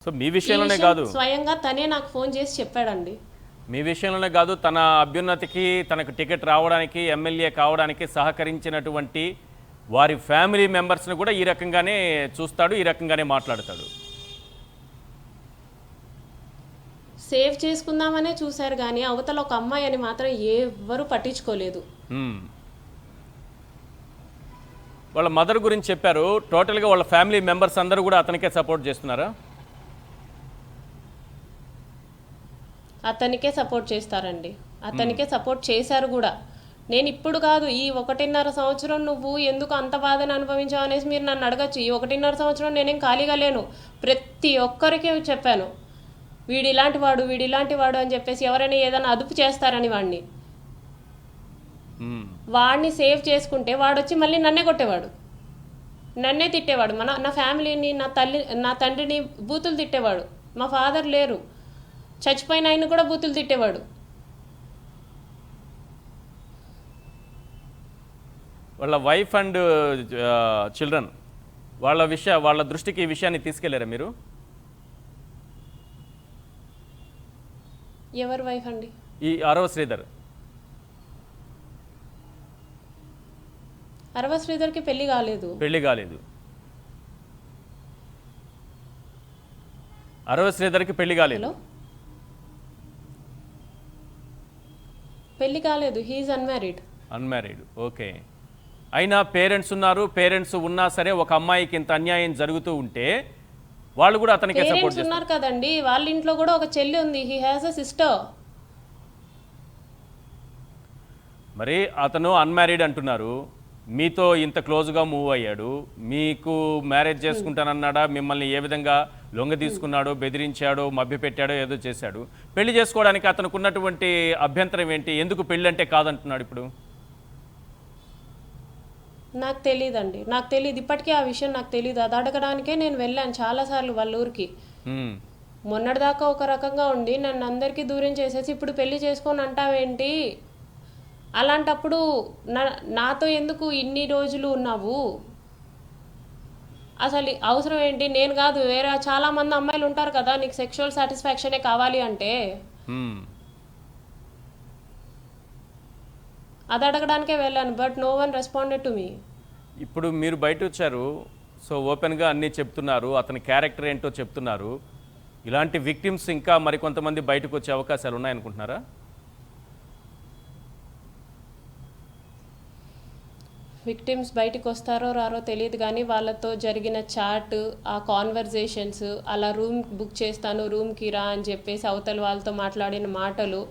So మీ విషయంలోనే కాదు, స్వయంగా తనే నాకు ఫోన్ చేసి చెప్పాడండి. మీ విషయంలోనే కాదు, తన అభ్యున్నతికి తనకు టికెట్ రావడానికి ఎమ్మెల్యే కావడానికి సహకరించినటువంటి వారి ఫ్యామిలీ మెంబర్స్ని కూడా ఈ రకంగానే చూస్తాడు, ఈ రకంగానే మాట్లాడతాడు. సేవ్ చేసుకుందామనే చూశారు కానీ అవతల ఒక అమ్మాయి అని మాత్రం ఎవ్వరూ పట్టించుకోలేదు. వాళ్ళ మదర్ గురించి చెప్పారు. టోటల్గా వాళ్ళ ఫ్యామిలీ మెంబర్స్ అందరూ కూడా అతనికే సపోర్ట్ చేస్తున్నారా? అతనికే సపోర్ట్ చేస్తారండి, అతనికే సపోర్ట్ చేశారు కూడా. నేను ఇప్పుడు కాదు, ఈ 1.5 సంవత్సరం నువ్వు ఎందుకు అంత బాధను అనుభవించావు అనేసి మీరు నన్ను అడగచ్చు. ఈ 1.5 సంవత్సరం నేనేం ఖాళీగా లేను, ప్రతి ఒక్కరికి చెప్పాను వీడు ఇలాంటి వాడు, వీడు ఇలాంటి వాడు అని చెప్పేసి. ఎవరైనా ఏదైనా అదుపు చేస్తారని వాడిని సేవ్ చేసుకుంటే వాడు వచ్చి మళ్ళీ నన్నే కొట్టేవాడు, నన్నే తిట్టేవాడు. నా ఫ్యామిలీని, నా తండ్రిని బూతులు తిట్టేవాడు. మా ఫాదర్ లేరు, చచ్చిపోయిన ఆయన కూడా బూతులు తిట్టేవాడు. వాళ్ళ వైఫ్ అండ్ చిల్డ్రన్ వాళ్ళ దృష్టికి ఈ విషయాన్ని తీసుకెళ్లారా మీరు? ఎవరి వైఫ్ అండి? ఈ అరవ శ్రీధర్. అరవ శ్రీధర్కి పెళ్లి కాలేదు. అరవ శ్రీధర్కి పెళ్లి కాలేదు. పెళ్లి కాలేదు, హీఈస్ అన్మ్యారీడ్. ఓకే. అయినా పేరెంట్స్ ఉన్నారు, పేరెంట్స్ ఉన్నా సరే ఒక అమ్మాయికి ఇంత అన్యాయం జరుగుతూ ఉంటే వాళ్ళు కూడా అతనికి సపోర్ట్ ఉన్నారు కదండి. వాళ్ళ ఇంట్లో కూడా ఒక చెల్లి ఉంది, హీ హ్యాస్ ఎ సిస్టర్. మరి అతను అన్మ్యారీడ్ అంటున్నారు, మీతో ఇంత క్లోజ్గా మూవ్ అయ్యాడు, మీకు మ్యారేజ్ చేసుకుంటానన్నాడా? మిమ్మల్ని ఏ విధంగా లొంగ తీసుకున్నాడో, బెదిరించాడో, మభ్యపెట్టాడో, ఏదో చేశాడు. పెళ్లి చేసుకోవడానికి అతనికి ఉన్నటువంటి అభ్యంతరం ఏంటి? ఎందుకు పెళ్ళి అంటే కాదంటున్నాడు ఇప్పుడు? నాకు తెలియదండి, నాకు తెలియదు, ఇప్పటికీ ఆ విషయం నాకు తెలియదు. అది అడగడానికే నేను వెళ్ళాను చాలాసార్లు వాళ్ళ ఊరికి. మొన్నటిదాకా ఒక రకంగా ఉండి నన్ను అందరికీ దూరం చేసేసి ఇప్పుడు పెళ్లి చేసుకొని అంటావేంటి? అలాంటప్పుడు నాతో ఎందుకు ఇన్ని రోజులు ఉన్నావు? అసలు అవసరం ఏంటి? నేను కాదు, వేరే చాలా మంది అమ్మాయిలు ఉంటారు కదా, నీకు సెక్షువల్ సాటిస్ఫాక్షనే కావాలి అంటే. అది అడగడానికే వెళ్ళాను, but no one responded to me. ఇప్పుడు మీరు బయట వచ్చారు, సో ఓపెన్గా అన్నీ చెప్తున్నారు, అతని క్యారెక్టర్ ఏంటో చెప్తున్నారు. ఇలాంటి విక్టిమ్స్ ఇంకా మరికొంతమంది బయటకు వచ్చే అవకాశాలు ఉన్నాయనుకుంటున్నారా? విక్టిమ్స్ బయటకు వస్తారో రారో తెలియదు కానీ వాళ్ళతో జరిగిన చాట్, ఆ కాన్వర్జేషన్స్, అలా రూమ్ బుక్ చేస్తాను రూమ్కి రా అని చెప్పేసి అవతల వాళ్ళతో మాట్లాడిన మాటలు,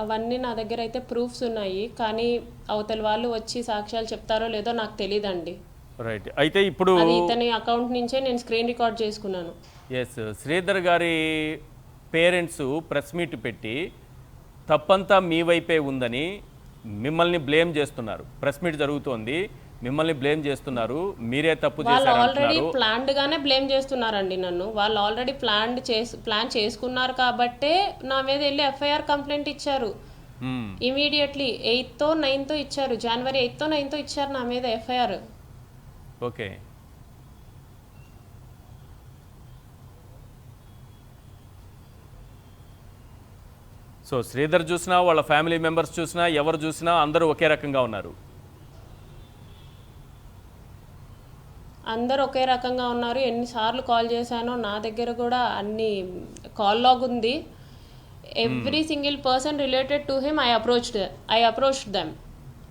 అవన్నీ నా దగ్గర అయితే ప్రూఫ్స్ ఉన్నాయి. కానీ అవతల వాళ్ళు వచ్చి సాక్ష్యాలు చెప్తారో లేదో నాకు తెలియదండి. రైట్. అయితే ఇప్పుడు ఇతని అకౌంట్ నుంచే నేను స్క్రీన్ రికార్డ్ చేసుకున్నాను. ఎస్, శ్రీధర్ గారి పేరెంట్స్ ప్రెస్ మీట్ పెట్టి తప్పంతా మీ వైపే ఉందని మిమ్మల్ని బ్లేమ్ చేస్తున్నారు. ప్రెస్ మీట్ జరుగుతోంది, మిమ్మల్ని బ్లేమ్ చేస్తున్నారు, మీరే తప్పు చేశారు. వాళ్ళు ఆల్రెడీ ప్లాన్డ్ గానే బ్లేమ్ చేస్తున్నారండి నన్ను. వాళ్ళు ఆల్రెడీ ప్లాన్ చేసుకున్నారు కాబట్టే నా మీద వెళ్ళి ఎఫ్ఐఆర్ కంప్లైంట్ ఇచ్చారు. ఇమీడియట్లీ 8th, 9th ఇచ్చారు. జనవరి 8th, 9th ఇచ్చారు నా మీద ఎఫ్ఐఆర్. ఓకే. సో శ్రీధర్ చూసినా, వాళ్ళ ఫ్యామిలీ మెంబర్స్ చూసినా, ఎవరు చూసినా అందరూ ఒకే రకంగా ఉన్నారు. అందరూ ఒకే రకంగా ఉన్నారు. ఎన్నిసార్లు కాల్ చేశానో నా దగ్గర కూడా అన్ని కాల్ లాగ్ ఉంది. Every single person related to him I approached them.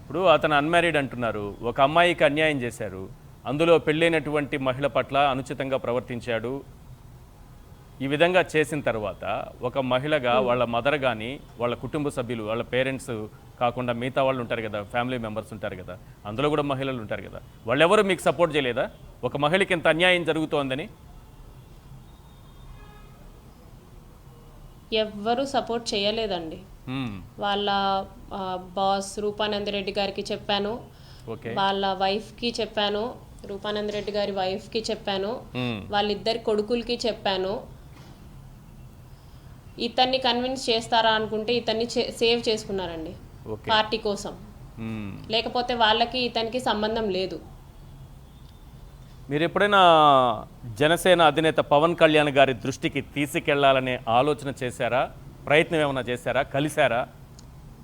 ఇప్పుడు అతను అన్మ్యారీడ్ అంటున్నారు, ఒక అమ్మాయికి అన్యాయం చేశారు, అందులో పెళ్ళైనటువంటి మహిళ పట్ల అనుచితంగా ప్రవర్తించాడు. ఈ విధంగా చేసిన తర్వాత ఒక మహిళగా వాళ్ళ మదర్ కానీ, వాళ్ళ కుటుంబ సభ్యులు, వాళ్ళ పేరెంట్స్ కాకుండా మిగతా వాళ్ళు ఉంటారు కదా, ఫ్యామిలీ మెంబర్స్ ఉంటారు కదా, అందులో కూడా మహిళలు ఉంటారు కదా, వాళ్ళెవరు మీకు సపోర్ట్ చేయలేదా? ఒక మహిళకి ఎంత అన్యాయం జరుగుతోందని ఎవ్వరూ సపోర్ట్ చేయలేదండి. వాళ్ళ బాస్ రూపానందరెడ్డి గారికి చెప్పాను, వాళ్ళ వైఫ్కి చెప్పాను, రూపానందరెడ్డి గారి వైఫ్కి చెప్పాను, వాళ్ళిద్దరి కొడుకులకి చెప్పాను. ఇతన్ని కన్విన్స్ చేస్తారా అనుకుంటే ఇతన్ని సేవ్ చేసుకున్నారండి పార్టీ కోసం. లేకపోతే వాళ్ళకి ఇతనికి సంబంధం లేదు. మీరు ఎప్పుడైనా జనసేన అధినేత పవన్ కళ్యాణ్ గారి దృష్టికి తీసుకెళ్లాలనే ఆలోచన చేశారా? ప్రయత్నం ఏమైనా చేశారా? కలిశారా?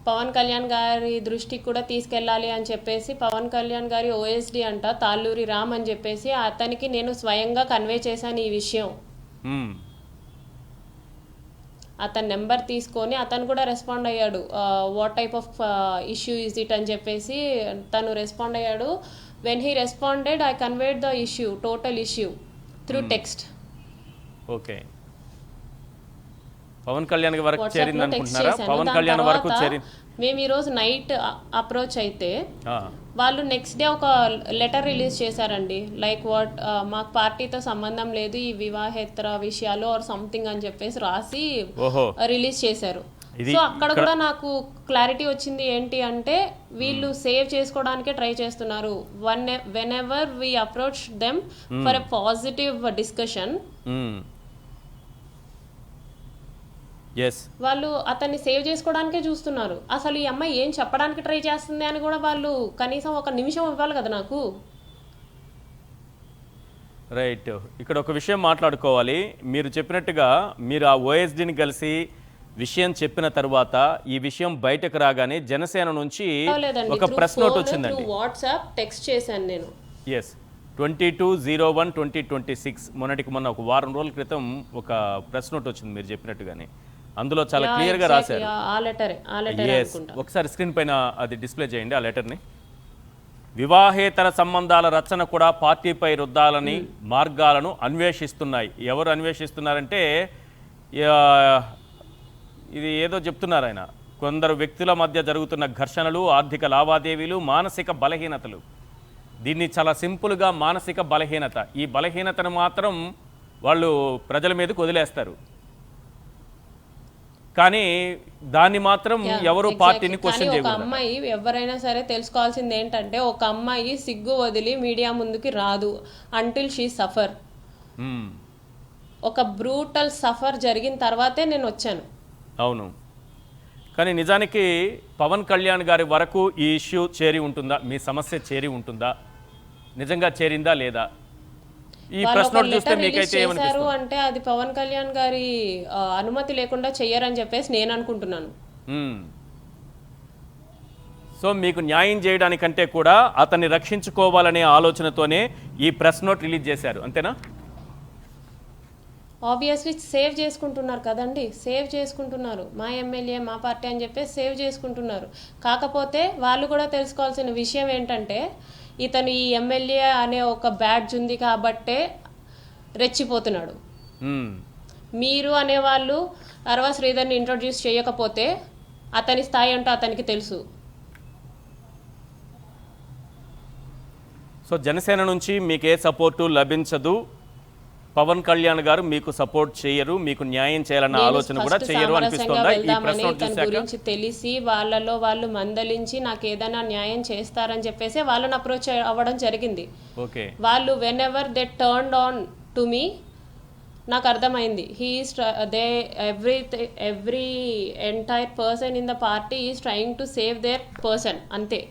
పవన్ కళ్యాణ్ గారి దృష్టికి కూడా తీసుకెళ్ళాలి అని చెప్పేసి పవన్ కళ్యాణ్ గారి ఓఎస్డి అంట తాళ్ళూరి రామ్ అని చెప్పేసి అతనికి నేను స్వయంగా కన్వే చేశాను ఈ విషయం. మ్మ్. అతని నెంబర్ తీసుకొని అతను కూడా రెస్పాండ్ అయ్యాడు. What type of issue is it అని చెప్పేసి తను రెస్పాండ్ అయ్యాడు. When he responded I conveyed the issue, total issue through text. Okay. Pawan Kalyan వరకు వాట్సాప్ చేరింది లో టెక్స్ట్ అనుకుంటున్నారా? చేశాను. పవన్ దాని కళ్యాణ్ వరకు తర్వాత చేరింది. మేము ఈరోజు నైట్ అప్రోచ్ అయితే ఆ, వాళ్ళు నెక్స్ట్ డే ఒక లెటర్ రిలీజ్ చేశారండి. లైక్ వాట్ మాకు పార్టీతో సంబంధం లేదు, ఈ వివాహేతర విషయాలు ఆర్ సంథింగ్ అని చెప్పేసి రాసి ఓహో. రిలీజ్ చేశారు. ఇది సో అక్కడ కూడా నాకు క్లారిటీ వచ్చింది ఏంటి అంటే వీళ్ళు సేవ్ చేసుకోవడానికే ట్రై చేస్తున్నారు. Whenever we approach them for a positive discussion, yes, వాళ్ళు అతన్ని సేవ్ చేసుకోవడానికే చూస్తున్నారు. అసలు ఈ అమ్మాయి ఏం చెప్పడానికి ట్రై చేస్తుంది అని కూడా వాళ్ళు కనీసం ఒక నిమిషం ఇవ్వాలి కదా నాకు. రైట్. ఇక్కడ ఒక విషయం మాట్లాడుకోవాలి. మీరు చెప్పినట్టుగా మీరు ఆ ఓఎస్డీని కలిసి విషయం చెప్పిన తర్వాత ఈ విషయం బయటకు రాగానే జనసేన నుంచి ఒక ప్రెస్ నోట్ వచ్చిందండి. వాట్సాప్ టెక్స్ట్ చేశాను నేను. ఎస్, 22/01/2026 మొన్న ఒక వారం రోజుల క్రితం ఒక ప్రెస్ నోట్ వచ్చింది మీరు చెప్పినట్టుగానే. అందులో చాలా క్లియర్గా రాశారు. ఆ లెటర్ ఎస్, ఒకసారి స్క్రీన్ పైన అది డిస్ప్లే చేయండి ఆ లెటర్ని. వివాహేతర సంబంధాల రచన కూడా పార్టీపై రుద్దాలని మార్గాలను అన్వేషిస్తున్నాయి. ఎవరు అన్వేషిస్తున్నారంటే ఇది ఏదో చెప్తున్నారు ఆయన. కొందరు వ్యక్తుల మధ్య జరుగుతున్న ఘర్షణలు, ఆర్థిక లావాదేవీలు, మానసిక బలహీనతలు. దీన్ని చాలా సింపుల్గా మానసిక బలహీనత. ఈ బలహీనతను మాత్రం వాళ్ళు ప్రజల మీదకి వదిలేస్తారు, కానీ దాన్ని మాత్రం ఎవరు పార్టీని క్వశ్చన్ ఒక చేయకూడదు. అమ్మాయి ఎవరైనా సరే తెలుసుకోవాల్సింది ఏంటంటే ఒక అమ్మాయి సిగ్గు వదిలి మీడియా ముందుకి రాదు అంటిల్ షీ సఫర్. ఒక బ్రూటల్ సఫర్ జరిగిన తర్వాతే నేను వచ్చాను. అవును, కానీ నిజానికి పవన్ కళ్యాణ్ గారి వరకు ఈ ఇష్యూ చేరి ఉంటుందా? మీ సమస్య చేరి ఉంటుందా? నిజంగా చేరిందా లేదా? ఈ ప్రెస్ నోట్ చూస్తే మీకైతే చేశారు ఏమనిపిస్తుంది? అంటే అది పవన్ కళ్యాణ్ గారి అనుమతి లేకుండా చెయ్యరని చెప్పేసి నేను అనుకుంటున్నాను. సో మీకు న్యాయం చేయడానికంటే కూడా అతన్ని రక్షించుకోవాలనే ఆలోచనతోనే ఈ ప్రెస్ నోట్ రిలీజ్ చేశారు, అంతేనా? ఆబ్వియస్లీ సేవ్ చేసుకుంటున్నారు కదండి, సేవ్ చేసుకుంటున్నారు. మా ఎమ్మెల్యే మా పార్టీ అని చెప్పేసి సేవ్ చేసుకుంటున్నారు. కాకపోతే వాళ్ళు కూడా తెలుసుకోవాల్సిన విషయం ఏంటంటే ఇతను ఈ ఎమ్మెల్యే అనే ఒక బ్యాడ్జ్ ఉంది కాబట్టే రెచ్చిపోతున్నాడు. మీరు అనేవాళ్ళు అరవ శ్రీధర్ని ఇంట్రొడ్యూస్ చేయకపోతే అతని స్థాయి అంటే అతనికి తెలుసు. సో జనసేన నుంచి మీకే సపోర్టు లభించదు, పవన్ కళ్యాణ్ గారు మీకు సపోర్ట్ చేయరు, మీకు న్యాయం చేయాలన్న ఆలోచన కూడా చేయరు అనిపిస్తుందా ఈ ప్రెస్ నోట్ తన చూశాక? గురించి తెలిసి వాళ్ళలో వాళ్ళు మందలించి నాకు ఏదైనా న్యాయం చేస్తారని చెప్పేసి వాళ్ళని అప్రోచ్ అవ్వడం జరిగింది. ఓకే. వాళ్ళు whenever they turned on to me నాకు అర్థమైంది. He's they every entire person in the party is trying to save their person, అంతే.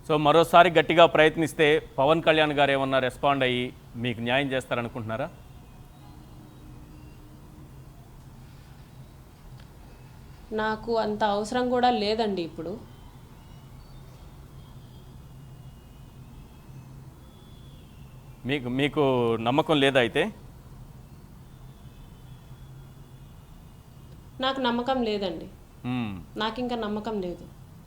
సో మరోసారి గట్టిగా ప్రయత్నిస్తే పవన్ కళ్యాణ్ గారు ఏమన్నా రెస్పాండ్ అయ్యి మీకు న్యాయం చేస్తారనుకుంటున్నారా? నాకు అంత అవసరం కూడా లేదండి ఇప్పుడు. మీకు నమ్మకం లేదా అయితే? నాకు నమ్మకం లేదండి, నాకు ఇంకా నమ్మకం లేదు.